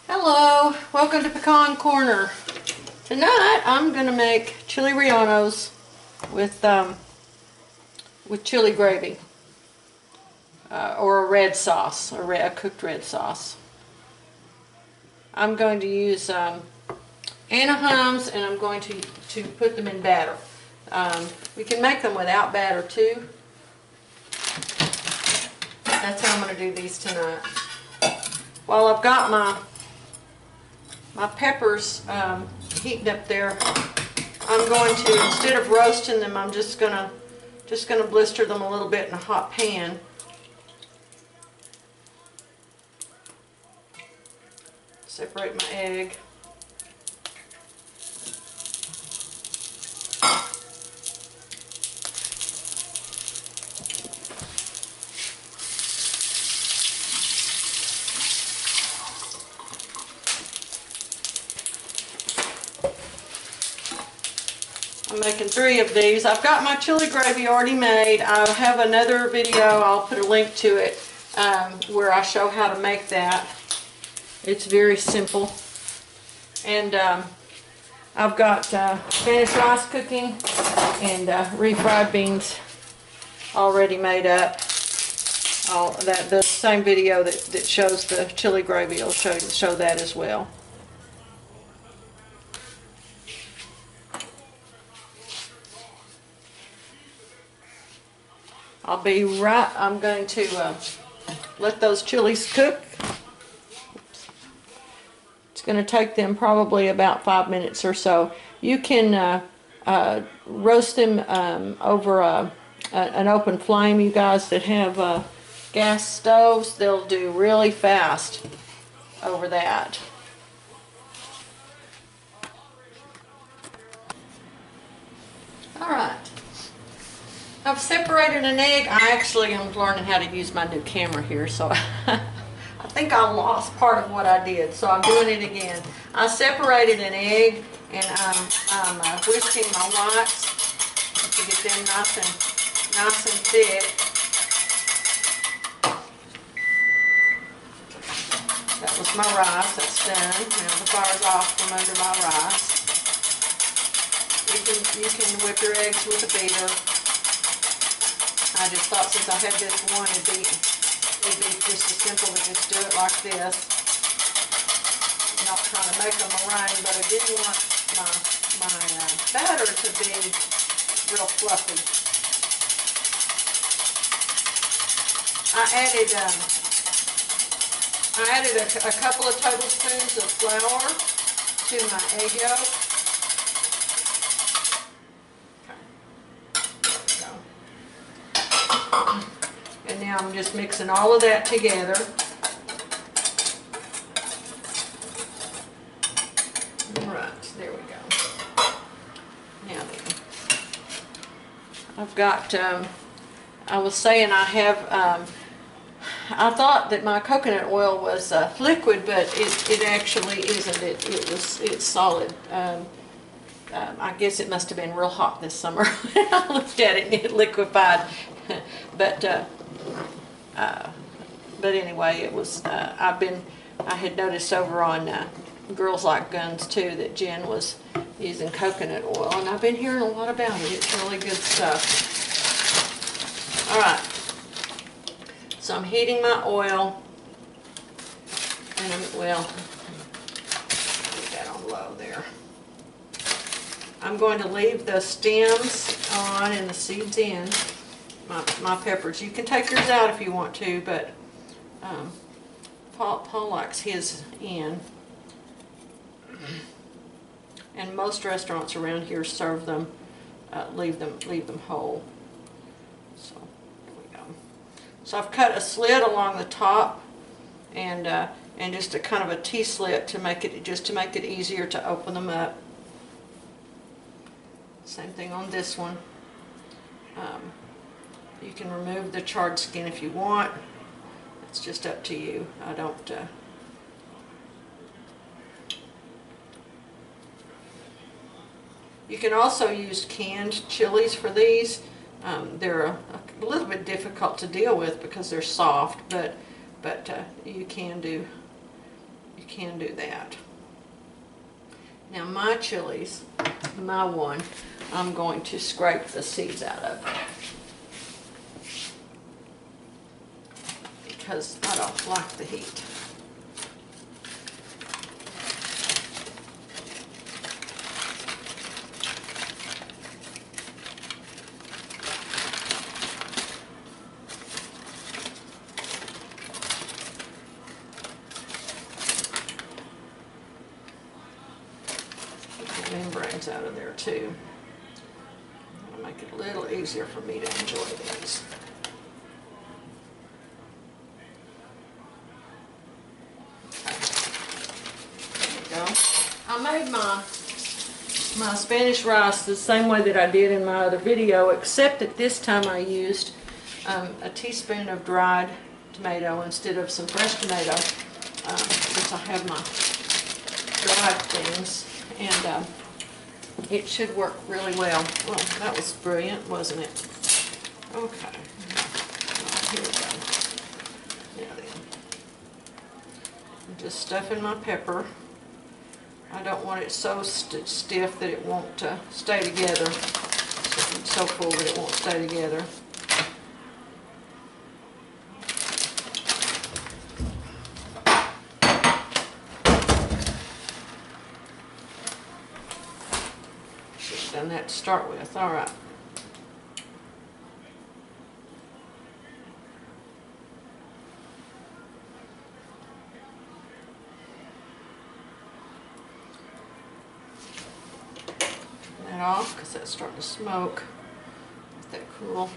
Hello, welcome to Pecan Corner. Tonight I'm going to make chili rellenos with chili gravy or a red sauce, a cooked red sauce. I'm going to use Anaheim's and I'm going to put them in batter. We can make them without batter too. That's how I'm going to do these tonight. While I've got my peppers heating up there, I'm going to, instead of roasting them, I'm just gonna blister them a little bit in a hot pan. Separate my egg. I'm making 3 of these. I've got my chili gravy already made. I have another video, I'll put a link to it, where I show how to make that. It's very simple. And I've got Spanish rice cooking and refried beans already made up. The same video that shows the chili gravy will show that as well. I'll be right, I'm going to let those chilies cook. It's going to take them probably about 5 minutes or so. You can roast them over an open flame. You guys that have gas stoves, they'll do really fast over that. Alright. I've separated an egg. I actually am learning how to use my new camera here, so I think I lost part of what I did, so I'm doing it again. I separated an egg, and I'm whisking my whites to get them nice and thick. That was my rice. That's done. Now the fire's off from under my rice. You can whip your eggs with a beater. I just thought since I had this one, it'd be just as simple to just do it like this. I'm not trying to make them a meringue, but I didn't want my batter to be real fluffy. I added a couple of tablespoons of flour to my egg yolk. And now I'm just mixing all of that together. Alright, there we go. Now then, I've got, I was saying I have, I thought that my coconut oil was liquid, but it actually isn't. It's solid. I guess it must have been real hot this summer. I looked at it and it liquefied. But anyway, it was. I had noticed over on Girls Like Guns too that Jen was using coconut oil, and I've been hearing a lot about it. It's really good stuff. All right. So I'm heating my oil, and put that on low there. I'm going to leave the stems on and the seeds in. My peppers. You can take yours out if you want to, but Paul likes his in. And most restaurants around here serve them, leave them whole. So there we go. So I've cut a slit along the top, and just a kind of a T-slit to make it easier to open them up. Same thing on this one. You can remove the charred skin if you want. It's just up to you. I don't. You can also use canned chilies for these. They're a little bit difficult to deal with because they're soft, but you can do you can do that. Now my chilies, my one, I'm going to scrape the seeds out of because I don't like the heat. Membranes out of there too. That'll make it a little easier for me to enjoy these. Okay. There we go. I made my Spanish rice the same way that I did in my other video, except that this time I used a teaspoon of dried tomato instead of some fresh tomato, since I have my dried things. And it should work really well. Well, that was brilliant, wasn't it? Okay. Here we go. Now then. I'm just stuffing my pepper. I don't want it so stiff that it won't stay together. So full that it won't stay together. Done that to start with. All right. Turn that off because that's starting to smoke. Let that cool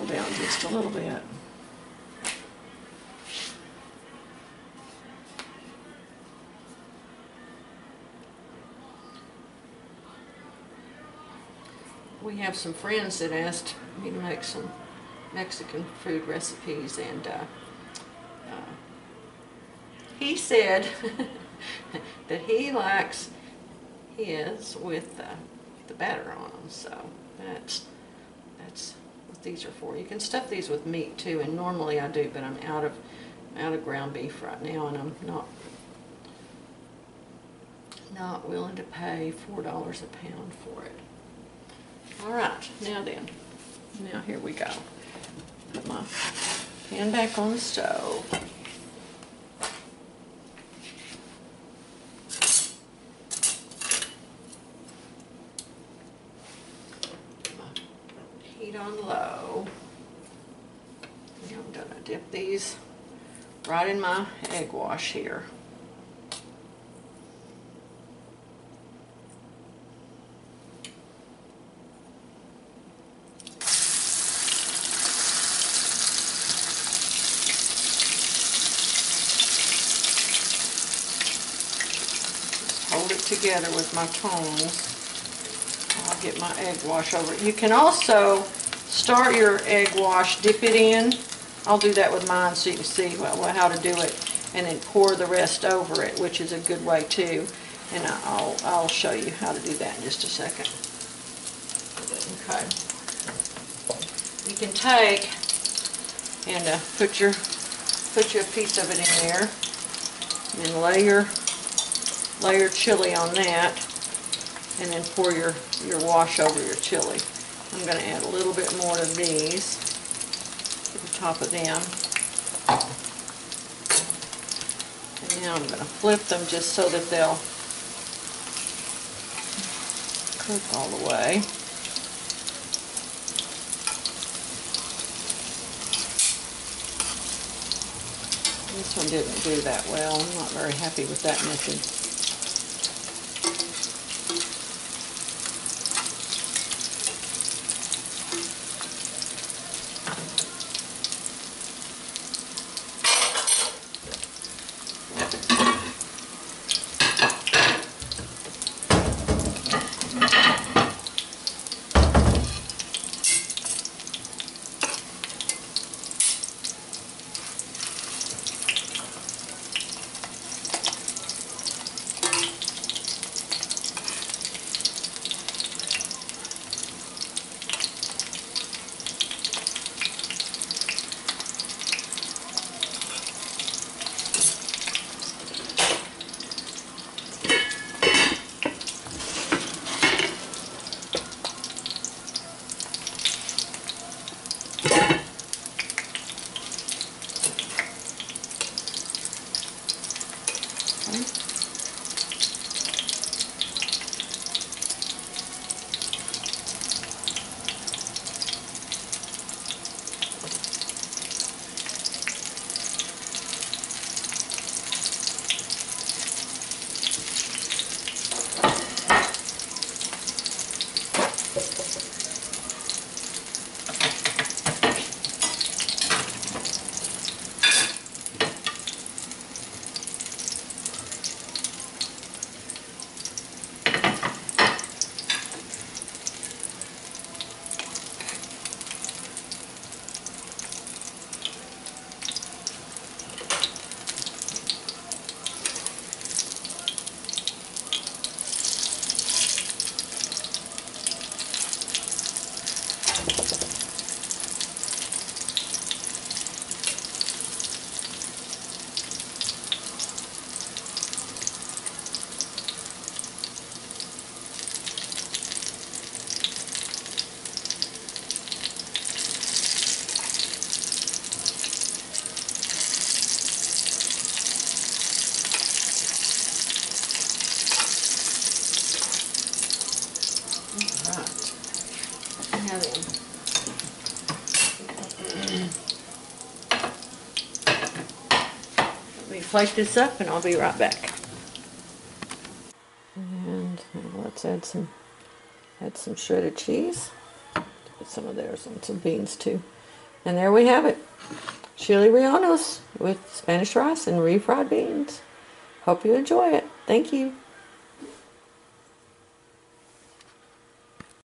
down just a little bit. We have some friends that asked me to make some Mexican food recipes, and he said that he likes his with the batter on them. So that's what these are for. You can stuff these with meat too, and normally I do, but I'm out of ground beef right now, and I'm not willing to pay $4 a pound for it. All right, now here we go. Put my pan back on the stove. Put my heat on low. And I'm gonna dip these right in my egg wash here. Hold it together with my tongs. I'll get my egg wash over it. You can also start your egg wash, dip it in. I'll do that with mine so you can see how to do it, and then pour the rest over it, which is a good way too. And I'll show you how to do that in just a second. Okay. You can take and put your piece of it in there, and then lay your chili on that, and then pour your wash over your chili. I'm going to add a little bit more of these to the top of them. And now I'm going to flip them just so that they'll cook all the way. This one didn't do that well. I'm not very happy with that method. plate this up and I'll be right back. And let's add some shredded cheese. Put some of theirs on some beans too. And there we have it. Chile Rellenos with Spanish rice and refried beans. Hope you enjoy it. Thank you.